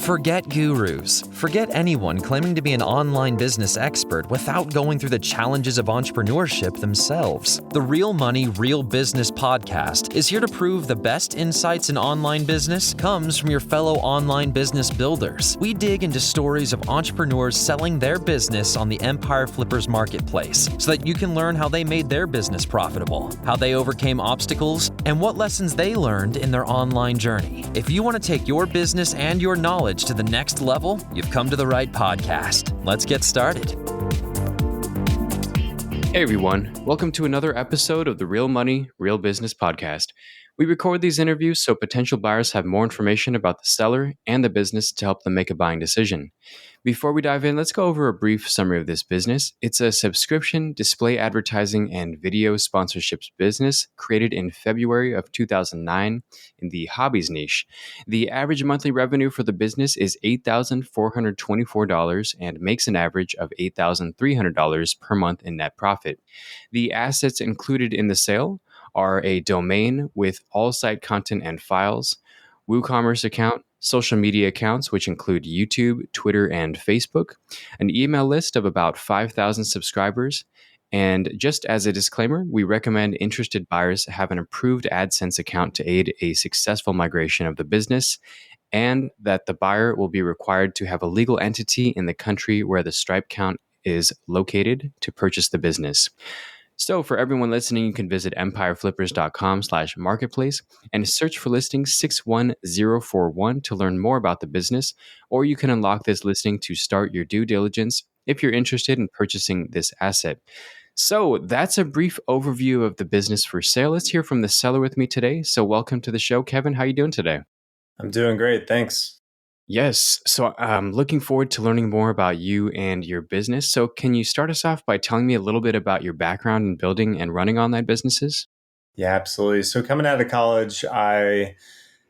Forget gurus. Forget anyone claiming to be an online business expert without going through the challenges of entrepreneurship themselves. The Real Money, Real Business podcast is here to prove the best insights in online business comes from your fellow online business builders. We dig into stories of entrepreneurs selling their business on the Empire Flippers marketplace so that you can learn how they made their business profitable, how they overcame obstacles, and what lessons they learned in their online journey. If you want to take your business and your knowledge to the next level, you've come to the right podcast. Let's get started. Hey everyone, welcome to another episode of the Real Money, Real Business podcast. We record these interviews so potential buyers have more information about the seller and the business to help them make a buying decision. Before we dive in, let's go over a brief summary of this business. It's a subscription, display advertising, and video sponsorships business created in February of 2009 in the hobbies niche. The average monthly revenue for the business is $8,424 and makes an average of $8,300 per month in net profit. The assets included in the sale are a domain with all site content and files, WooCommerce account, social media accounts, which include YouTube, Twitter, and Facebook, an email list of about 5,000 subscribers, and just as a disclaimer, we recommend interested buyers have an approved AdSense account to aid a successful migration of the business, and that the buyer will be required to have a legal entity in the country where the Stripe account is located to purchase the business. So for everyone listening, you can visit empireflippers.com/marketplace and search for listing 61041 to learn more about the business, or you can unlock this listing to start your due diligence if you're interested in purchasing this asset. So that's a brief overview of the business for sale. Let's hear from the seller with me today. So welcome to the show, Kevin. How are you doing today? I'm doing great. Thanks. Yes. So I'm looking forward to learning more about you and your business. So can you start us off by telling me a little bit about your background in building and running online businesses? Yeah, absolutely. So coming out of college, I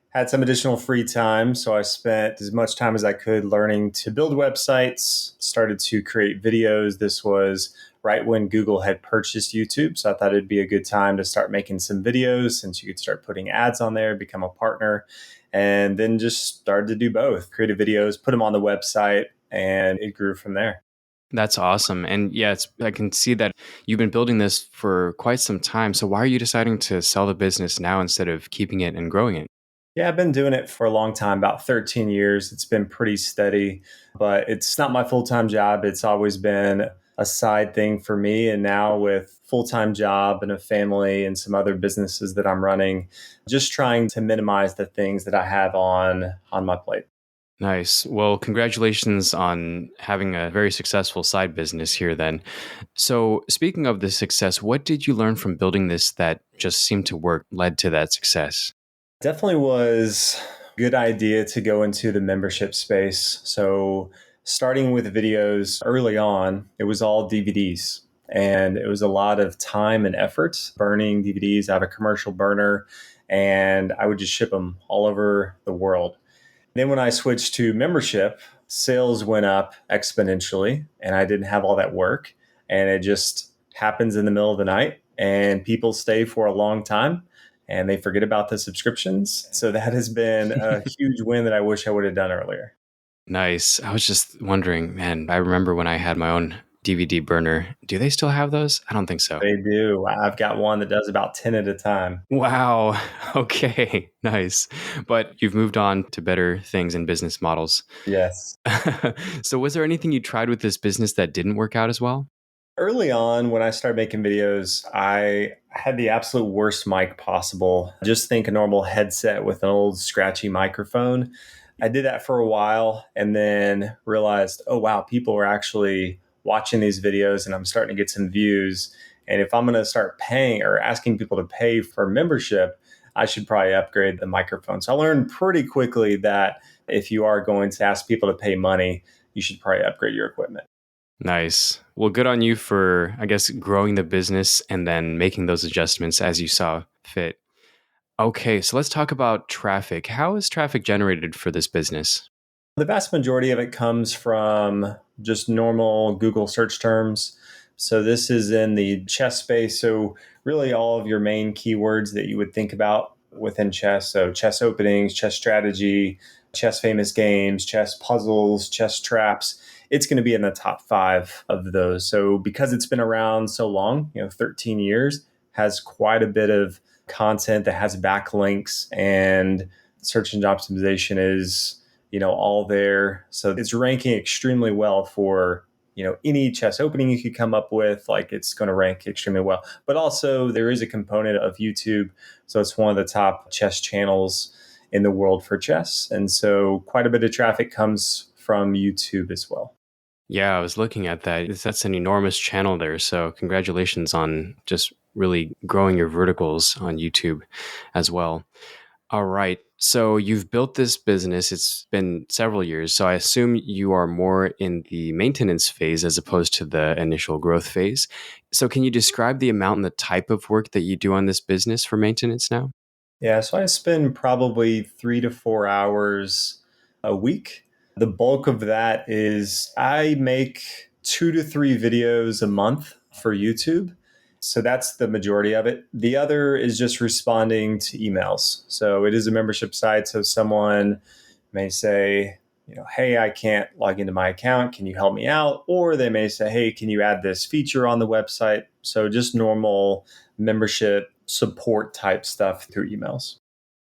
had some additional free time. So I spent as much time as I could learning to build websites, started to create videos. This was right when Google had purchased YouTube. So I thought it'd be a good time to start making some videos since you could start putting ads on there, become a partner. And then just started to do both, creative videos, put them on the website, and it grew from there. That's awesome. And yeah, I can see that you've been building this for quite some time. So why are you deciding to sell the business now instead of keeping it and growing it? Yeah, I've been doing it for a long time, about 13 years. It's been pretty steady, but it's not my full-time job. It's always been a side thing for me. And now with full-time job and a family and some other businesses that I'm running, just trying to minimize the things that I have on my plate. Nice. Well, congratulations on having a very successful side business here then. So speaking of the success, what did you learn from building this that just seemed to work, led to that success? Definitely was a good idea to go into the membership space. So starting with videos early on, it was all DVDs. And it was a lot of time and effort burning DVDs. I have a commercial burner and I would just ship them all over the world. Then when I switched to membership, sales went up exponentially and I didn't have all that work. And it just happens in the middle of the night and people stay for a long time and they forget about the subscriptions. So that has been a huge win that I wish I would have done earlier. Nice. I was just wondering, man, I remember when I had my own DVD burner. Do they still have those? I don't think so. They do. I've got one that does about 10 at a time. Wow. Okay. Nice. But you've moved on to better things and business models. Yes. So was there anything you tried with this business that didn't work out as well? Early on, when I started making videos, I had the absolute worst mic possible. Just think a normal headset with an old scratchy microphone. I did that for a while and then realized, oh, wow, people are actually watching these videos and I'm starting to get some views. And if I'm going to start paying or asking people to pay for membership, I should probably upgrade the microphone. So I learned pretty quickly that if you are going to ask people to pay money, you should probably upgrade your equipment. Nice. Well, good on you for, I guess, growing the business and then making those adjustments as you saw fit. Okay, so let's talk about traffic. How is traffic generated for this business? The vast majority of it comes from just normal Google search terms. So this is in the chess space. So really all of your main keywords that you would think about within chess. So chess openings, chess strategy, chess famous games, chess puzzles, chess traps. It's going to be in the top 5 of those. So because it's been around so long, 13 years, has quite a bit of content that has backlinks, and search engine optimization is, all there. So it's ranking extremely well for, any chess opening you could come up with. Like, it's going to rank extremely well. But also there is a component of YouTube. So it's one of the top chess channels in the world for chess. And so quite a bit of traffic comes from YouTube as well. Yeah, I was looking at that. That's an enormous channel there. So congratulations on just really growing your verticals on YouTube as well. All right. So you've built this business. It's been several years. So I assume you are more in the maintenance phase as opposed to the initial growth phase. So can you describe the amount and the type of work that you do on this business for maintenance now? Yeah, so I spend probably 3 to 4 hours a week. The bulk of that is I make 2 to 3 videos a month for YouTube. So that's the majority of it. The other is just responding to emails. So it is a membership site. So someone may say, hey, I can't log into my account. Can you help me out? Or they may say, hey, can you add this feature on the website? So just normal membership support type stuff through emails.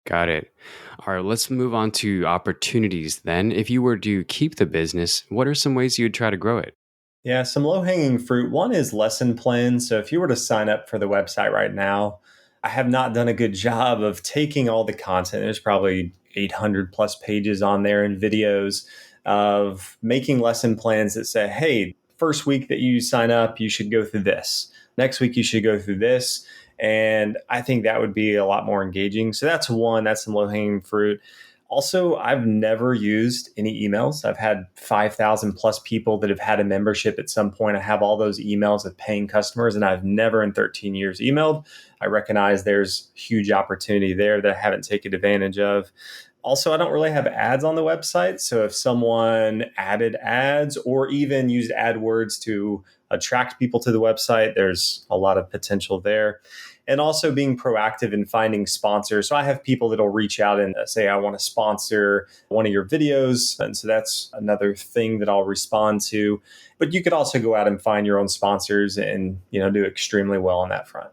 Got it. All right, let's move on to opportunities then. If you were to keep the business, what are some ways you would try to grow it? Yeah, some low hanging fruit. One is lesson plans. So if you were to sign up for the website right now, I have not done a good job of taking all the content. There's probably 800 plus pages on there and videos of making lesson plans that say, hey, first week that you sign up, you should go through this. Next week, you should go through this. And I think that would be a lot more engaging. So that's one, that's some low hanging fruit. Also, I've never used any emails. I've had 5,000 plus people that have had a membership at some point. I have all those emails of paying customers, and I've never in 13 years emailed. I recognize there's huge opportunity there that I haven't taken advantage of. Also, I don't really have ads on the website. So if someone added ads or even used AdWords to attract people to the website, there's a lot of potential there. And also being proactive in finding sponsors. So I have people that'll reach out and say, I want to sponsor one of your videos. And so that's another thing that I'll respond to. But you could also go out and find your own sponsors and, do extremely well on that front.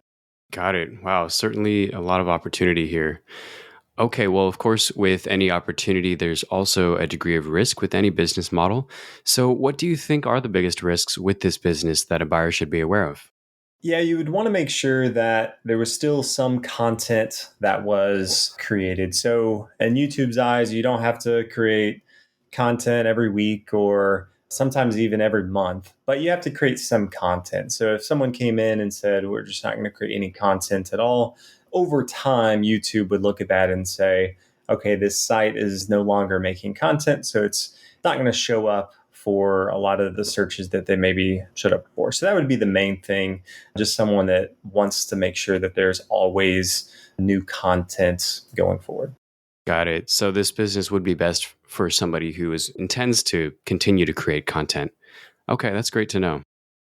Got it. Wow, certainly a lot of opportunity here. Okay, well, of course, with any opportunity, there's also a degree of risk with any business model. So what do you think are the biggest risks with this business that a buyer should be aware of? Yeah, you would want to make sure that there was still some content that was created. So, in YouTube's eyes, you don't have to create content every week or sometimes even every month, but you have to create some content. So, if someone came in and said, we're just not going to create any content at all, over time, YouTube would look at that and say, okay, this site is no longer making content. So, it's not going to show up for a lot of the searches that they maybe showed up for. So that would be the main thing, just someone that wants to make sure that there's always new content going forward. Got it. So this business would be best for somebody who intends to continue to create content. Okay, that's great to know.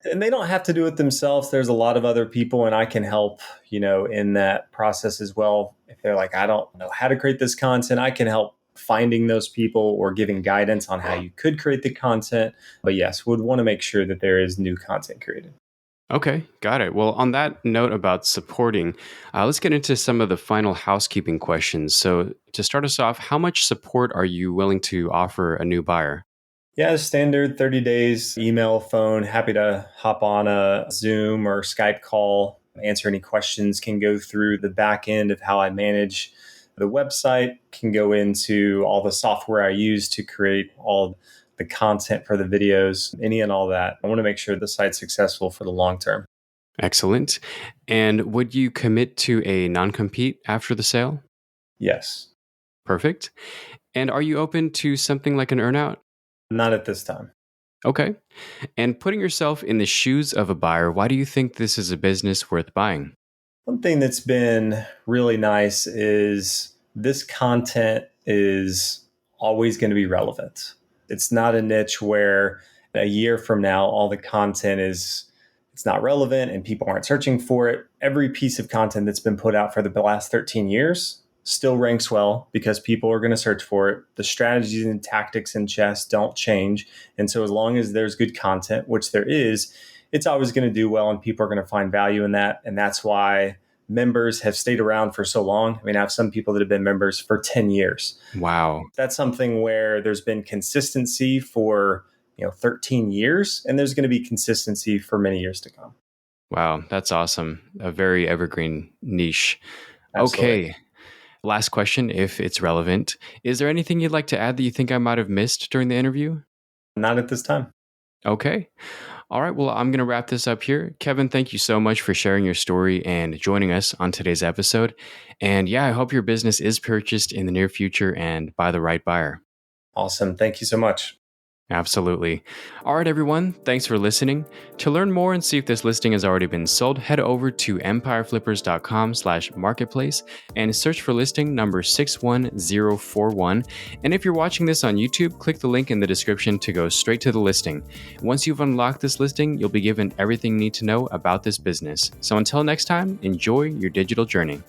And they don't have to do it themselves. There's a lot of other people, and I can help, in that process as well. If they're like, I don't know how to create this content, I can help finding those people or giving guidance on how you could create the content. But yes, would want to make sure that there is new content created. Okay, got it. Well, on that note about supporting, let's get into some of the final housekeeping questions. So to start us off, how much support are you willing to offer a new buyer? Yeah, standard 30 days, email, phone, happy to hop on a Zoom or Skype call, answer any questions, can go through the back end of how I manage the website, can go into all the software I use to create all the content for the videos, any and all that. I want to make sure the site's successful for the long term. Excellent. And would you commit to a non-compete after the sale? Yes. Perfect. And are you open to something like an earnout? Not at this time. Okay. And putting yourself in the shoes of a buyer, why do you think this is a business worth buying? One thing that's been really nice is this content is always going to be relevant. It's not a niche where a year from now, all the content it's not relevant and people aren't searching for it. Every piece of content that's been put out for the last 13 years still ranks well because people are going to search for it. The strategies and tactics in chess don't change. And so as long as there's good content, which there is, it's always going to do well and people are going to find value in that. And that's why members have stayed around for so long. I mean, I have some people that have been members for 10 years. Wow. That's something where there's been consistency for 13 years, and there's going to be consistency for many years to come. Wow, that's awesome. A very evergreen niche. Absolutely. Okay. Last question, if it's relevant. Is there anything you'd like to add that you think I might have missed during the interview? Not at this time. Okay. All right. Well, I'm going to wrap this up here. Kevin, thank you so much for sharing your story and joining us on today's episode. And yeah, I hope your business is purchased in the near future and by the right buyer. Awesome. Thank you so much. Absolutely. All right, everyone. Thanks for listening. To learn more and see if this listing has already been sold, head over to empireflippers.com/marketplace and search for listing number 61041. And if you're watching this on YouTube, click the link in the description to go straight to the listing. Once you've unlocked this listing, you'll be given everything you need to know about this business. So until next time, enjoy your digital journey.